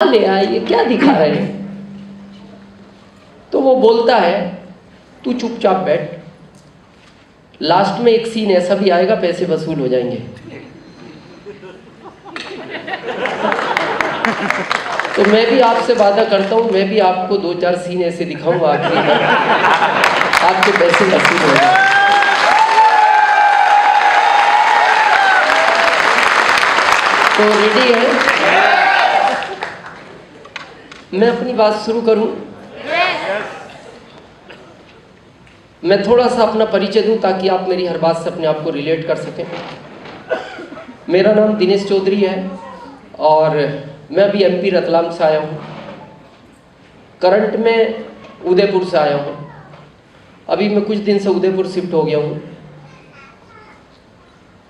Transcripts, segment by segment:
ले आए, ये क्या दिखा रहे हैं। तो वो बोलता है तू चुपचाप बैठ, लास्ट में एक सीन ऐसा भी आएगा पैसे वसूल हो जाएंगे। तो मैं भी आपसे वादा करता हूं, मैं भी आपको 2-4 सीन ऐसे दिखाऊंगा आखिरी में, आपके पैसे वसूल हो जाएंगे। तो रेडी है? मैं अपनी बात शुरू करूं? मैं थोड़ा सा अपना परिचय दूं ताकि आप मेरी हर बात से अपने आप को रिलेट कर सकें। मेरा नाम दिनेश चौधरी है और मैं अभी एमपी रतलाम से आया हूं। करंट में उदयपुर से आया हूं। अभी मैं कुछ दिन से उदयपुर शिफ्ट हो गया हूं।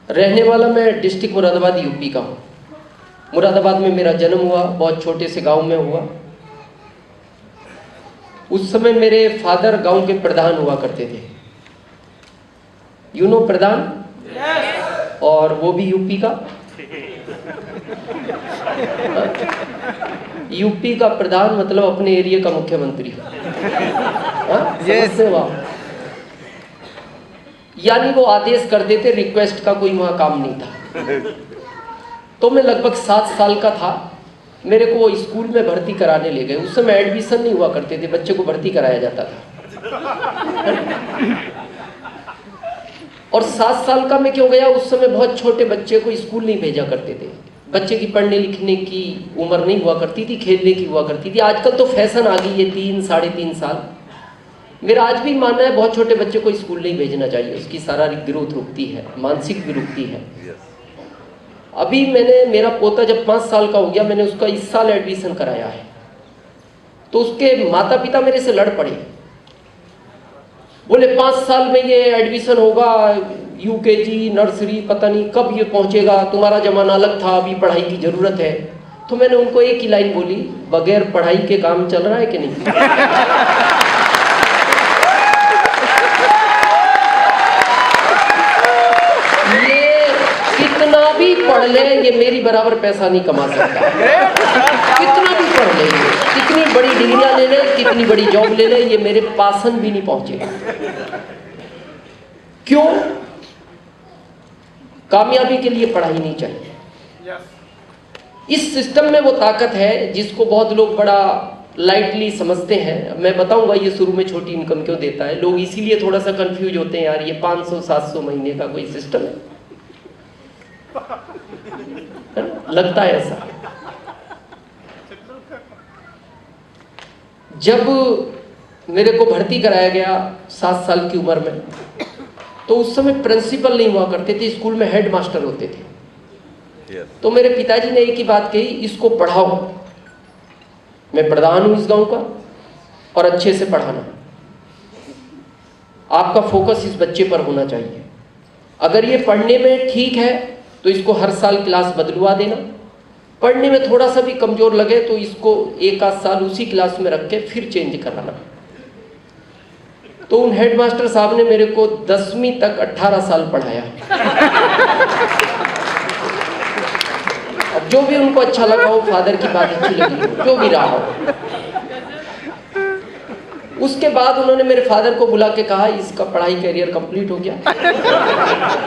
रहने वाला मैं डिस्ट्रिक्ट मुरादाबाद यूपी का हूं। मुरादाबाद में मेरा जन्म हुआ, बहुत छोटे से गांव में हुआ। उस समय मेरे फादर गांव के प्रधान हुआ करते थे। यू नो प्रधान? और वो भी यूपी का। यूपी का प्रधान मतलब अपने एरिया का मुख्यमंत्री। yes. यानी वो आदेश कर देते, रिक्वेस्ट का कोई वहां काम नहीं था। तो मैं लगभग 7 साल का था, मेरे को वो स्कूल में भर्ती कराने ले गए। उस समय एडमिशन नहीं हुआ करते थे, बच्चे को भर्ती कराया जाता था। और 7 साल का मैं क्यों गया? उस समय बहुत छोटे बच्चे को स्कूल नहीं भेजा करते थे। बच्चे की पढ़ने लिखने की उम्र नहीं हुआ करती थी, खेलने की हुआ करती थी। आजकल तो फैशन आ गई है 3-3.5 साल। मेरा आज भी मानना है बहुत छोटे बच्चे को स्कूल नहीं भेजना चाहिए, उसकी शारीरिक ग्रोथ रुकती है, मानसिक भी रुकती है। अभी मेरा पोता जब 5 साल का हो गया, मैंने उसका इस साल एडमिशन कराया है। तो उसके माता पिता मेरे से लड़ पड़े, बोले 5 साल में ये एडमिशन होगा, यूकेजी नर्सरी पता नहीं कब ये पहुंचेगा, तुम्हारा जमाना अलग था, अभी पढ़ाई की जरूरत है। तो मैंने उनको एक ही लाइन बोली, बगैर पढ़ाई के काम चल रहा है कि नहीं? कितना भी पढ़ ले ये मेरी बराबर पैसा नहीं कमा सकता। कितना भी पढ़ ले, कितनी बड़ी डिग्रियां ले ले, कितनी बड़ी जॉब ले ले, ये मेरे पासन भी नहीं पहुंचेगा। क्यों? कामयाबी के लिए पढ़ाई नहीं चाहिए। इस सिस्टम में वो ताकत है जिसको बहुत लोग बड़ा लाइटली समझते हैं। मैं बताऊंगा ये शुरू में छोटी इनकम क्यों देता है। लोग इसीलिए थोड़ा सा कंफ्यूज होते हैं, यार ये 500-700 महीने का कोई सिस्टम है, लगता है ऐसा। जब मेरे को भर्ती कराया गया 7 साल की उम्र में, तो उस समय प्रिंसिपल नहीं हुआ करते थे, स्कूल में हेड मास्टर होते थे। तो मेरे पिताजी ने एक ही बात कही, इसको पढ़ाओ। मैं प्रधान हूं इस गांव का और अच्छे से पढ़ाना। आपका फोकस इस बच्चे पर होना चाहिए। अगर ये पढ़ने में ठीक है तो इसको हर साल क्लास बदलवा देना। पढ़ने में थोड़ा सा भी कमजोर लगे तो इसको 1-8 साल उसी क्लास में रख के फिर चेंज कराना। तो उन हेडमास्टर साहब ने मेरे को 10वीं तक 18 साल पढ़ाया। अब जो भी उनको अच्छा लगा हो, फादर की बात अच्छी लगी, जो भी रहा हो। उसके बाद उन्होंने मेरे फादर को बुला के कहा, इसका पढ़ाई कैरियर कंप्लीट हो गया,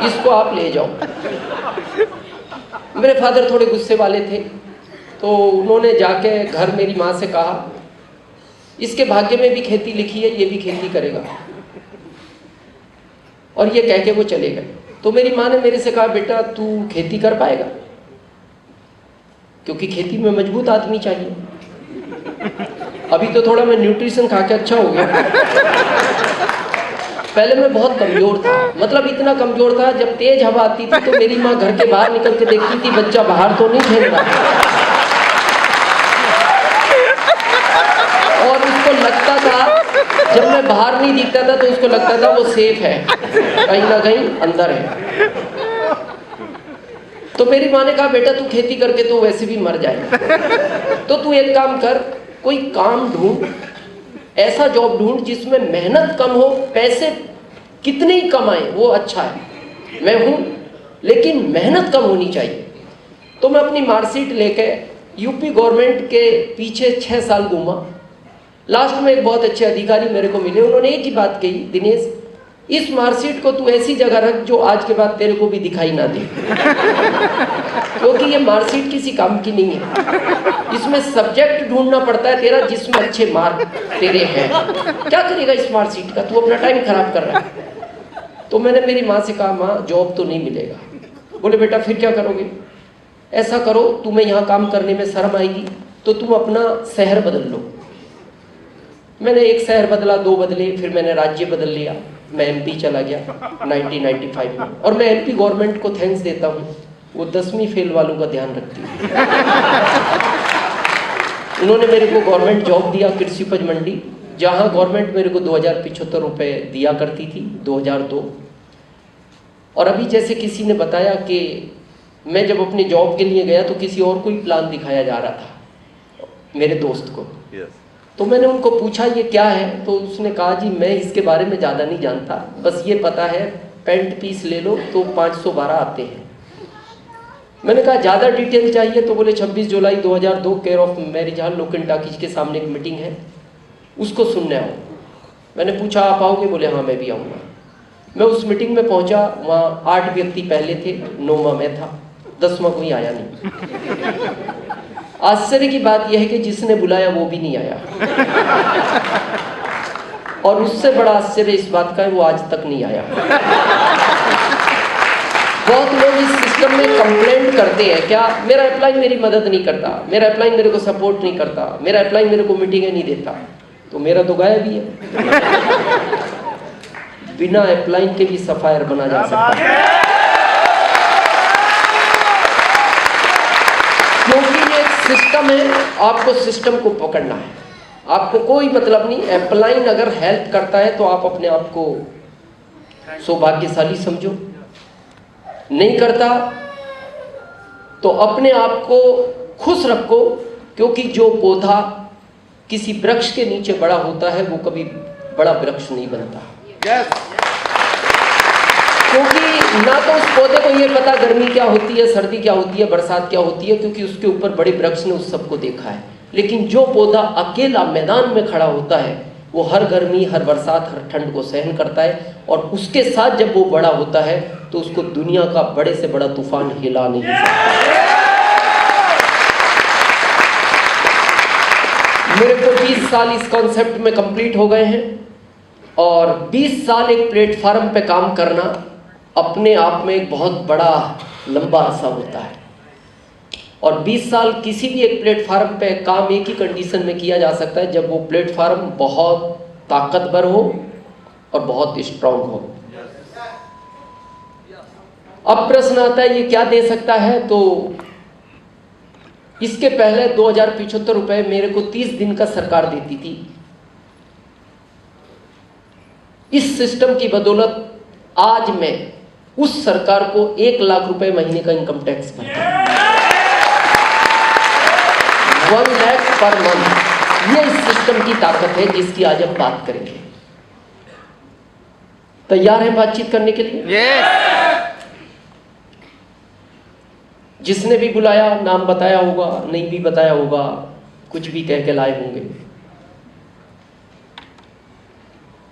इसको आप ले जाओ। मेरे फादर थोड़े गुस्से वाले थे, तो उन्होंने जाके घर मेरी माँ से कहा, इसके भाग्य में भी खेती लिखी है, ये भी खेती करेगा। और ये कह के वो चले गए। तो मेरी माँ ने मेरे से कहा, बेटा तू खेती कर पाएगा? क्योंकि खेती में मजबूत आदमी चाहिए। अभी तो थोड़ा मैं न्यूट्रिशन खा के अच्छा हो गया। पहले मैं बहुत कमजोर था, मतलब इतना कमजोर था, जब तेज हवा आती थी तो मेरी माँ घर के बाहर निकल के देखती थी बच्चा बाहर तो नहीं खेल रहा। और उसको लगता था, जब मैं बाहर नहीं दिखता था तो उसको लगता था वो सेफ है, कहीं ना कहीं अंदर है। तो मेरी माँ ने कहा, बेटा तू खेती करके तो वैसे भी मर जाएगा, तो तू एक काम कर, कोई काम ढूंढ, ऐसा जॉब ढूंढ जिसमें मेहनत कम हो, पैसे कितने ही कमाए वो अच्छा है, मैं हूं, लेकिन मेहनत कम होनी चाहिए। तो मैं अपनी मार्कशीट लेके यूपी गवर्नमेंट के पीछे 6 साल घूमा। लास्ट में एक बहुत अच्छे अधिकारी मेरे को मिले, उन्होंने एक ही बात कही, दिनेश इस मार्कशीट को तू ऐसी जगह रख जो आज के बाद तेरे को भी दिखाई ना दे क्योंकि ये मार्कशीट किसी काम की नहीं है, इसमें सब्जेक्ट ढूंढना पड़ता है तेरा जिसमें अच्छे मार्क तेरे हैं। क्या करेगा इस मार्कशीट का, तू अपना टाइम खराब कर रहा है। तो मैंने मेरी माँ से कहा, माँ जॉब तो नहीं मिलेगा। बोले बेटा फिर क्या करोगे? ऐसा करो, तुम्हें यहाँ काम करने में शर्म आएगी तो तुम अपना शहर बदल लो। मैंने एक शहर बदला, 2 बदले, फिर मैंने राज्य बदल लिया, मैं एमपी चला गया 1995 में। और मैं एमपी गवर्नमेंट को थैंक्स देता हूँ, वो 10वीं फेल वालों का ध्यान रखती है। उन्होंने मेरे को गवर्नमेंट जॉब दिया कृषि उपज मंडी, जहाँ गवर्नमेंट मेरे को 2075 रुपये दिया करती थी 2002। और अभी जैसे किसी ने बताया कि मैं जब अपनी जॉब के लिए गया तो किसी और को ही प्लान दिखाया जा रहा था, मेरे दोस्त को। तो मैंने उनको पूछा ये क्या है, तो उसने कहा जी मैं इसके बारे में ज़्यादा नहीं जानता, बस ये पता है पेंट पीस ले लो तो 512 आते हैं। मैंने कहा ज़्यादा डिटेल चाहिए, तो बोले 26 जुलाई 2002 care of marriage hall Loken talkies के सामने एक मीटिंग है, उसको सुनने आओ। मैंने पूछा आप आओगे? बोले हाँ मैं भी आऊँगा। मैं उस मीटिंग में पहुँचा, वहाँ 8 व्यक्ति पहले थे, 9वां मैं था, 10वां कोई आया नहीं। आश्चर्य की बात यह है कि जिसने बुलाया वो भी नहीं आया और उससे बड़ा आश्चर्य इस बात का है वो आज तक नहीं आया। बहुत लोग इस सिस्टम में कंप्लेंट करते हैं, क्या मेरा एप्लाई मेरी मदद नहीं करता, मेरा एप्लाई मेरे को सपोर्ट नहीं करता, मेरा एप्लाई मेरे को मीटिंगें नहीं देता। तो मेरा तो गायब ही है। बिना एप्लाई के भी सफायर बना जा सकता है, क्योंकि ये एक सिस्टम है, आपको सिस्टम को पकड़ना है। आपको कोई मतलब नहीं, एप्लाइन अगर हेल्प करता है तो आप अपने आप को सौभाग्यशाली समझो, नहीं करता तो अपने आप को खुश रखो, क्योंकि जो पौधा किसी वृक्ष के नीचे बड़ा होता है वो कभी बड़ा वृक्ष नहीं बनता। क्योंकि ना तो उस पौधे को ये पता गर्मी क्या होती है, सर्दी क्या होती है, बरसात क्या होती है, क्योंकि उसके ऊपर बड़े वृक्ष ने उस सबको देखा है। लेकिन जो पौधा अकेला मैदान में खड़ा होता है वो हर गर्मी, हर बरसात, हर ठंड को सहन करता है, और उसके साथ जब वो बड़ा होता है तो उसको दुनिया का बड़े से बड़ा तूफान हिला नहीं सकता। मेरे को 20 साल इस कॉन्सेप्ट में कंप्लीट हो गए हैं, और 20 साल एक प्लेटफार्म पे काम करना अपने आप में एक बहुत बड़ा लंबा अरसा होता है। और 20 साल किसी भी एक प्लेटफार्म पे काम एक ही कंडीशन में किया जा सकता है, जब वो प्लेटफार्म बहुत ताकतवर हो और बहुत स्ट्रांग हो। अब प्रश्न आता है ये क्या दे सकता है, तो इसके पहले 2075 रुपए मेरे को 30 दिन का सरकार देती थी। इस सिस्टम की बदौलत आज मैं उस सरकार को 1 लाख रुपए महीने का इनकम टैक्स भरता हूं, 1 लाख पर मंथ। ये इस सिस्टम की ताकत है जिसकी आज हम बात करेंगे। तैयार हैं बातचीत करने के लिए? जिसने भी बुलाया नाम बताया होगा, नहीं भी बताया होगा, कुछ भी कह के लाए होंगे,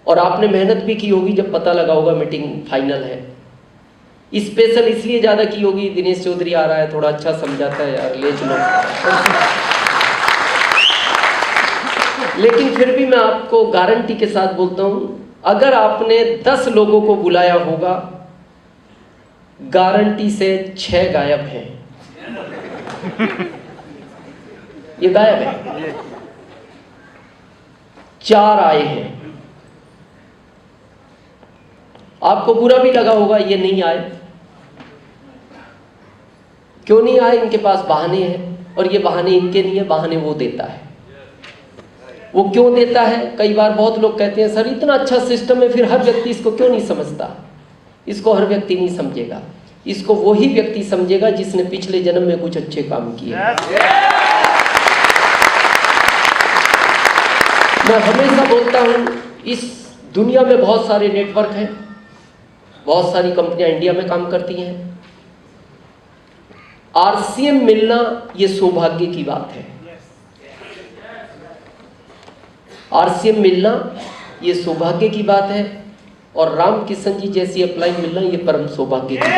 और आपने मेहनत भी की होगी जब पता लगा होगा मीटिंग फाइनल है। स्पेशल इसलिए ज़्यादा की होगी, दिनेश चौधरी आ रहा है, थोड़ा अच्छा समझाता है यार, ले चलो। लेकिन फिर भी मैं आपको गारंटी के साथ बोलता हूं, अगर आपने 10 लोगों को बुलाया होगा, गारंटी से 6 गायब हैं। ये गायब है, 4 आए हैं। आपको बुरा भी लगा होगा ये नहीं आए। क्यों नहीं आए? इनके पास बहाने हैं, और ये बहाने इनके नहीं है, बहाने वो देता है। वो क्यों देता है? कई बार बहुत लोग कहते हैं सर इतना अच्छा सिस्टम है, फिर हर व्यक्ति इसको क्यों नहीं समझता? इसको हर व्यक्ति नहीं समझेगा, इसको वही व्यक्ति समझेगा जिसने पिछले जन्म में कुछ अच्छे काम किए। मैं हमेशा बोलता हूं, इस दुनिया में बहुत सारे नेटवर्क हैं, बहुत सारी कंपनियां इंडिया में काम करती हैं। आरसीएम मिलना ये सौभाग्य की बात है। आरसीएम मिलना ये सौभाग्य की बात है, और राम किशन जी जैसी अपलाइन मिलना ये परम सौभाग्य की बात है।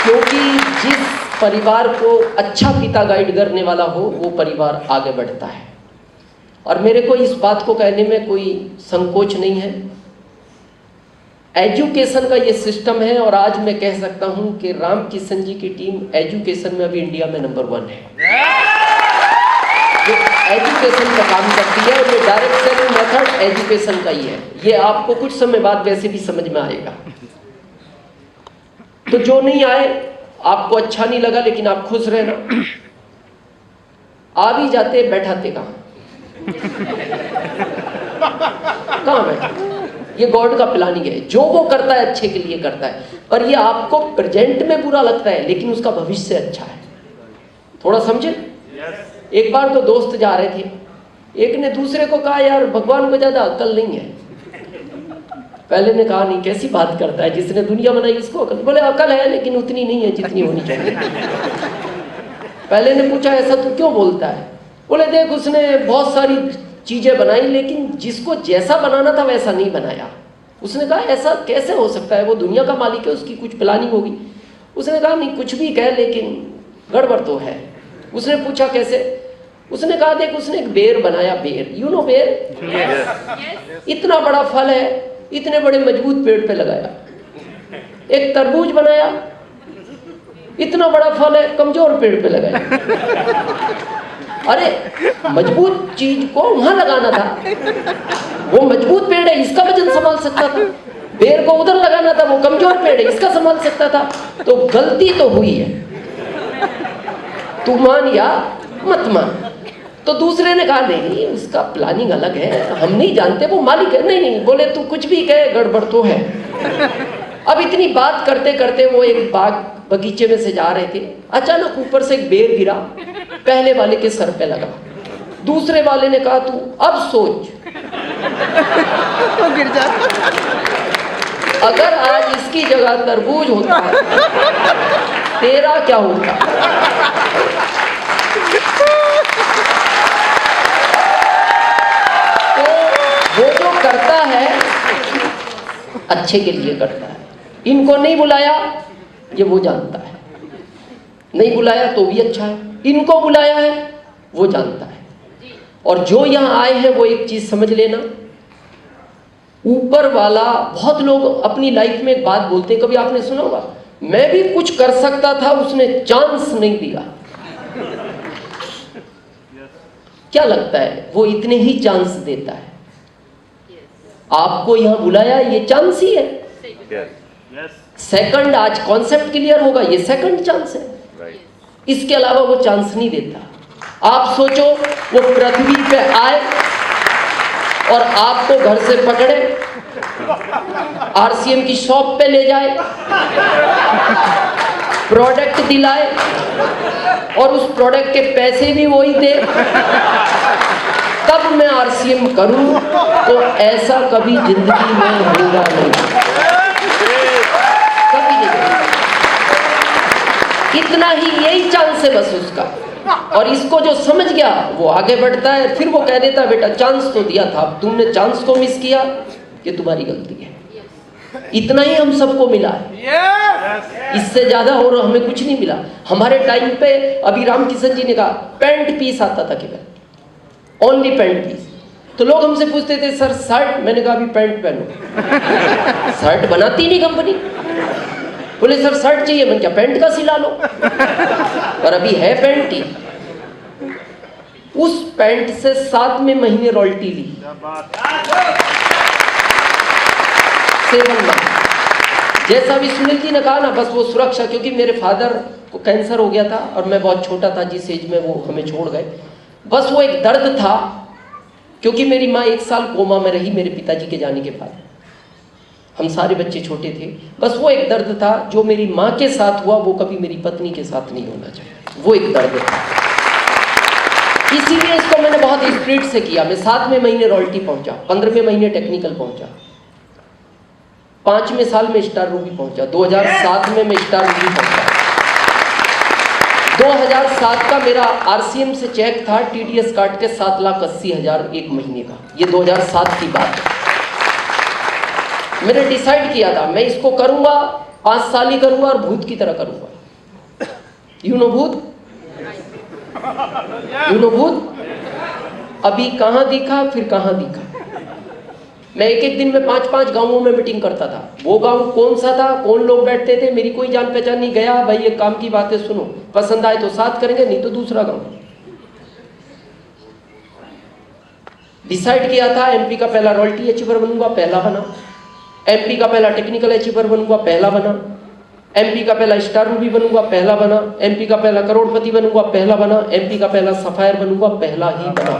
क्योंकि जिस परिवार को अच्छा पिता गाइड करने वाला हो वो परिवार आगे बढ़ता है। और मेरे को इस बात को कहने में कोई संकोच नहीं है। एजुकेशन का ये सिस्टम है, और आज मैं कह सकता हूं कि राम किशन जी की टीम एजुकेशन में अभी इंडिया में नंबर 1 है। जो एजुकेशन का काम करती है, ये डायरेक्ट सेलिंग मेथड एजुकेशन का ही है। ये आपको कुछ समय बाद वैसे भी समझ में आएगा। तो जो नहीं आए, आपको अच्छा नहीं लगा, लेकिन आप खुश रहना। आ भी जाते, बैठाते कहाँ बैठे? ये गॉड का प्लानिंग है। जो वो करता है अच्छे के लिए करता है, पर ये आपको प्रेजेंट में बुरा लगता है, लेकिन उसका भविष्य अच्छा है। थोड़ा समझे। एक बार तो दोस्त जा रहे थे, एक ने दूसरे को कहा, यार भगवान को ज्यादा अक्ल नहीं है। पहले ने कहा, नहीं, कैसी बात करता है, जिसने दुनिया बनाई उसको अकल। बोले अकल है, लेकिन उतनी नहीं है जितनी होनी चाहिए। पहले ने पूछा, ऐसा तो क्यों बोलता है? बोले देख, उसने बहुत सारी चीजें बनाई, लेकिन जिसको जैसा बनाना था वैसा नहीं बनाया। उसने कहा, ऐसा कैसे हो सकता है? वो दुनिया का मालिक है, उसकी कुछ प्लानिंग होगी। उसने कहा, नहीं, कुछ भी कह, लेकिन गड़बड़ तो है। उसने पूछा, कैसे? उसने कहा, देख, उसने एक बेर बनाया। बेर, यू नो बेर? इतना बड़ा फल है, इतने बड़े मजबूत पेड़ पे लगाया। एक तरबूज बनाया, इतना बड़ा फल है, कमजोर पेड़ पे लगाया। अरे मजबूत चीज को वहां लगाना था, वो मजबूत पेड़ है, इसका वजन संभाल सकता था। बेर को उधर लगाना था, वो कमजोर पेड़ है, इसका संभाल सकता था। तो गलती तो हुई है, तू मान या मत मान। तो दूसरे ने कहा, नहीं, उसका प्लानिंग अलग है, हम नहीं जानते, वो मालिक है। नहीं, बोले तू कुछ भी कहे, गड़बड़ तो है। अब इतनी बात करते करते वो एक बगीचे में से जा रहे थे। अचानक ऊपर से एक बेर गिरा, पहले वाले के सर पे लगा। दूसरे वाले ने कहा, तू अब सोच, गिर जा। अगर आज इसकी जगह तरबूज होता तेरा क्या होता? तो वो जो करता है अच्छे के लिए करता है। इनको नहीं बुलाया, ये वो जानता है। नहीं बुलाया तो भी अच्छा है, इनको बुलाया है वो जानता है। और जो यहाँ आए हैं वो एक चीज समझ लेना, ऊपर वाला, बहुत लोग अपनी लाइफ में एक बात बोलते हैं, कभी आपने सुना होगा, मैं भी कुछ कर सकता था, उसने चांस नहीं दिया। क्या लगता है? वो इतने ही चांस देता है। आपको यहां बुलाया, ये चांस ही है। सेकंड, आज कॉन्सेप्ट क्लियर होगा, ये सेकंड चांस है। इसके अलावा वो चांस नहीं देता। आप सोचो, वो पृथ्वी पे आए और आपको घर से पकड़े, आरसीएम की शॉप पे ले जाए, प्रोडक्ट दिलाए, और उस प्रोडक्ट के पैसे भी वही दे, तब मैं आरसीएम करूं, तो ऐसा कभी जिंदगी में होगा नहीं, कभी नहीं। इतना ही, यही चांस है बस उसका। और इसको जो समझ गया वो आगे बढ़ता है। फिर वो कह देता है, बेटा चांस तो दिया था, तुमने चांस को मिस किया, ये तुम्हारी गलती है। इतना ही हम सबको मिला है, इससे ज्यादा और हमें कुछ नहीं मिला। हमारे टाइम पे, अभी राम किशन जी ने कहा, पैंट पीस आता था केवल, ओनली पैंट पीस। तो लोग हमसे पूछते थे, सर शर्ट? मैंने कहा, अभी पैंट पहनो। शर्ट बनाती नहीं कंपनी। बोले सर शर्ट चाहिए, मैंने क्या पैंट का सिला लो। और अभी है पैंट ही। उस पैंट से 7वें महीने रॉयल्टी ली, 7 लाख। जैसा भी सुनील जी ने कहा ना, बस वो सुरक्षा, क्योंकि मेरे फादर को कैंसर हो गया था और मैं बहुत छोटा था जिस एज में वो हमें छोड़ गए। बस वो एक दर्द था, क्योंकि मेरी माँ 1 साल कोमा में रही मेरे पिताजी के जाने के बाद। हम सारे बच्चे छोटे थे। बस वो एक दर्द था, जो मेरी माँ के साथ हुआ वो कभी मेरी पत्नी के साथ नहीं होना चाहिए। वो एक दर्द था, इसीलिए इसको मैंने बहुत स्पीड से किया। मैं 7वें महीने रॉयल्टी पहुंचा, 15वें महीने टेक्निकल पहुंचा। 5वें साल में स्टार रूबी पहुंचा। 2007 में मैं स्टार रूबी पहुंचा। 2007 का मेरा आरसीएम से चेक था टीडीएस काट के 7,80,000 एक महीने का। ये 2007 की बात है। मैंने डिसाइड किया था मैं इसको करूंगा, 5 साल ही करूंगा और भूत की तरह करूंगा। यू नो भूत, यू नो भूत। अभी कहां दिखा, फिर कहां दिखा। मैं एक एक दिन में 5-5 गांवों में मीटिंग करता था। वो गांव कौन सा था, कौन लोग बैठते थे, मेरी कोई जान पहचान नहीं। गया भाई, एक काम की बातें सुनो, पसंद आए तो साथ करेंगे, नहीं तो दूसरा गांव। डिसाइड किया था एमपी का पहला रॉयल्टी अचीवर बनूंगा, पहला बना। एमपी का पहला टेक्निकल अचीवर बनूंगा, पहला बना। एमपी का पहला स्टार रूबी बनूंगा, पहला बना। एमपी का पहला करोड़पति बनूंगा, पहला बना। एमपी का पहला सफायर बनूंगा, पहला ही बना।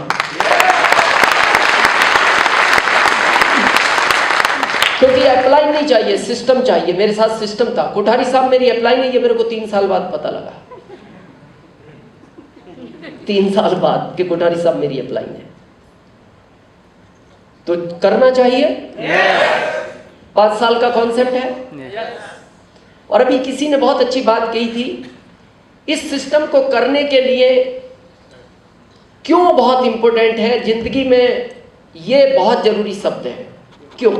क्योंकि अप्लाई नहीं चाहिए, सिस्टम चाहिए। मेरे साथ सिस्टम था। कोठारी साहब मेरी अप्लाई नहीं है, मेरे को 3 साल बाद पता लगा। 3 साल बाद कि कोठारी साहब मेरी अप्लाई है। तो करना चाहिए। 5 साल का कॉन्सेप्ट है। और अभी किसी ने बहुत अच्छी बात कही थी, इस सिस्टम को करने के लिए क्यों बहुत इंपॉर्टेंट है जिंदगी में, ये बहुत जरूरी शब्द है। क्यों?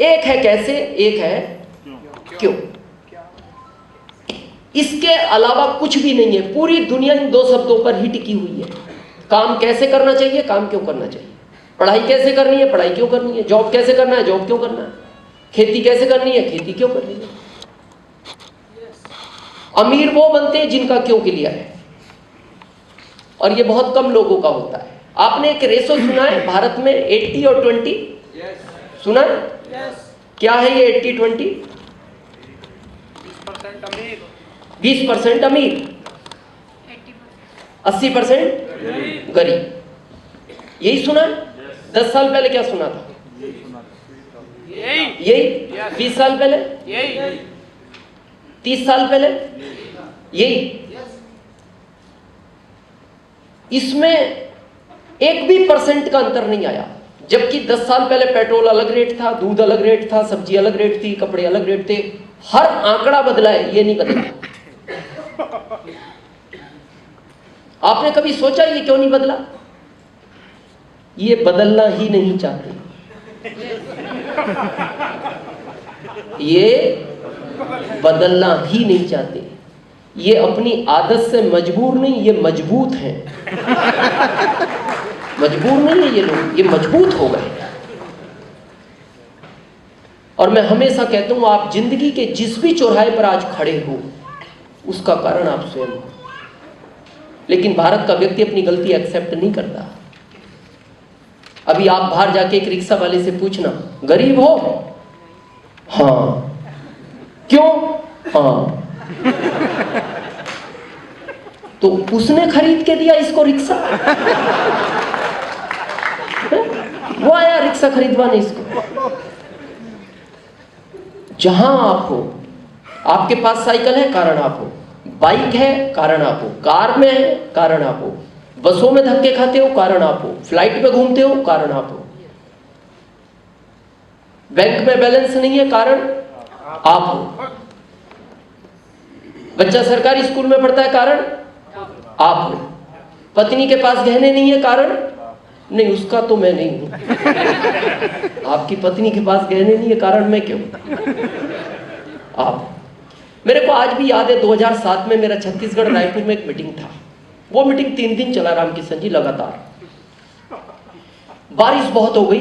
एक है कैसे, एक है क्यों। इसके अलावा कुछ भी नहीं है। पूरी दुनिया इन 2 शब्दों पर ही टिकी हुई है। काम कैसे करना चाहिए, काम क्यों करना चाहिए। पढ़ाई कैसे करनी है, पढ़ाई क्यों करनी है। जॉब कैसे करना है, जॉब क्यों करना है। खेती कैसे करनी है, खेती क्यों करनी है। अमीर वो बनते हैं जिनका क्यों क्लियर है, और ये बहुत कम लोगों का होता है। आपने एक रेशो सुना है भारत में, 80 और 20 सुना है? क्या है ये 80-20? 20% अमीर, 80% गरीब। यही सुना है? 10 साल पहले क्या सुना था? यही 20 साल पहले, 30 साल पहले यही। इसमें एक भी परसेंट का अंतर नहीं आया। जबकि 10 साल पहले पेट्रोल अलग रेट था, दूध अलग रेट था, सब्जी अलग रेट थी, कपड़े अलग रेट थे। हर आंकड़ा बदला है, ये नहीं बदला। आपने कभी सोचा ये क्यों नहीं बदला? ये बदलना ही नहीं चाहते। ये बदलना ही नहीं चाहते। ये अपनी आदत से मजबूर नहीं, ये मजबूत हैं। मजबूर नहीं है ये लोग, ये मजबूत हो गए। और मैं हमेशा कहता हूं, आप जिंदगी के जिस भी चौराहे पर आज खड़े हो, उसका कारण आप स्वयं हो। लेकिन भारत का व्यक्ति अपनी गलती एक्सेप्ट नहीं करता। अभी आप बाहर जाके एक रिक्शा वाले से पूछना, गरीब हो? हाँ। क्यों? हाँ। तो उसने खरीद के दिया इसको रिक्शा? वो आया रिक्शा खरीदवाने इसको। जहां आप हो, आपके पास साइकिल है, कारण आप हो। बाइक है, कारण आप हो। कार में है, कारण आप हो। बसों में धक्के खाते हो, कारण आप हो। फ्लाइट में घूमते हो, कारण आप हो। बैंक में बैलेंस नहीं है, कारण आप हो। बच्चा सरकारी स्कूल में पढ़ता है, कारण आप हो। पत्नी के पास गहने नहीं है, कारण नहीं, उसका तो मैं नहीं हूं। आपकी पत्नी के पास गहने नहीं है, कारण मैं क्यों? आप। मेरे को आज भी याद है, 2007 में मेरा छत्तीसगढ़ रायपुर में एक मीटिंग था। वो मीटिंग 3 दिन चला, रामकिशन जी, लगातार। बारिश बहुत हो गई,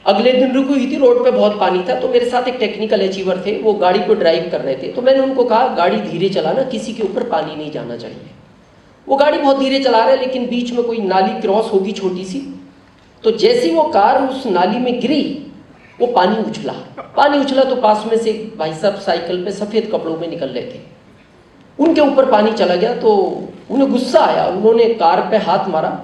अगले दिन रुकी हुई थी, रोड पे बहुत पानी था। तो मेरे साथ एक टेक्निकल अचीवर थे, वो गाड़ी को ड्राइव कर रहे थे। तो मैंने उनको कहा, गाड़ी धीरे चलाना, किसी के ऊपर पानी नहीं जाना चाहिए। वो गाड़ी बहुत धीरे चला रहे, लेकिन बीच में कोई नाली क्रॉस होगी छोटी सी। तो जैसी वो कार उस नाली में गिरी, वो पानी उछला। पानी उछला तो पास में से भाई साहब साइकिल पे सफेद कपड़ों में निकल रहे थे, उनके ऊपर पानी चला गया। तो उन्हें गुस्सा आया, उन्होंने कार पे हाथ मारा,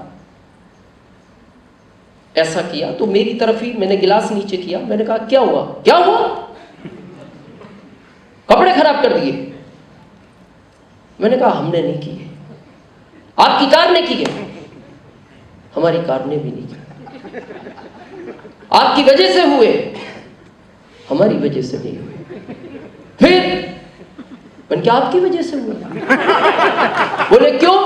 ऐसा किया। तो मेरी तरफ ही, मैंने गिलास नीचे किया, मैंने कहा, क्या हुआ? क्या हुआ? कपड़े खराब कर दिए। मैंने कहा, हमने नहीं किए, आपकी कार ने की है। हमारी कार ने भी नहीं की, आपकी वजह से हुए, हमारी वजह से नहीं हुए। फिर मैंने क्या आपकी वजह से हुआ? बोले क्यों?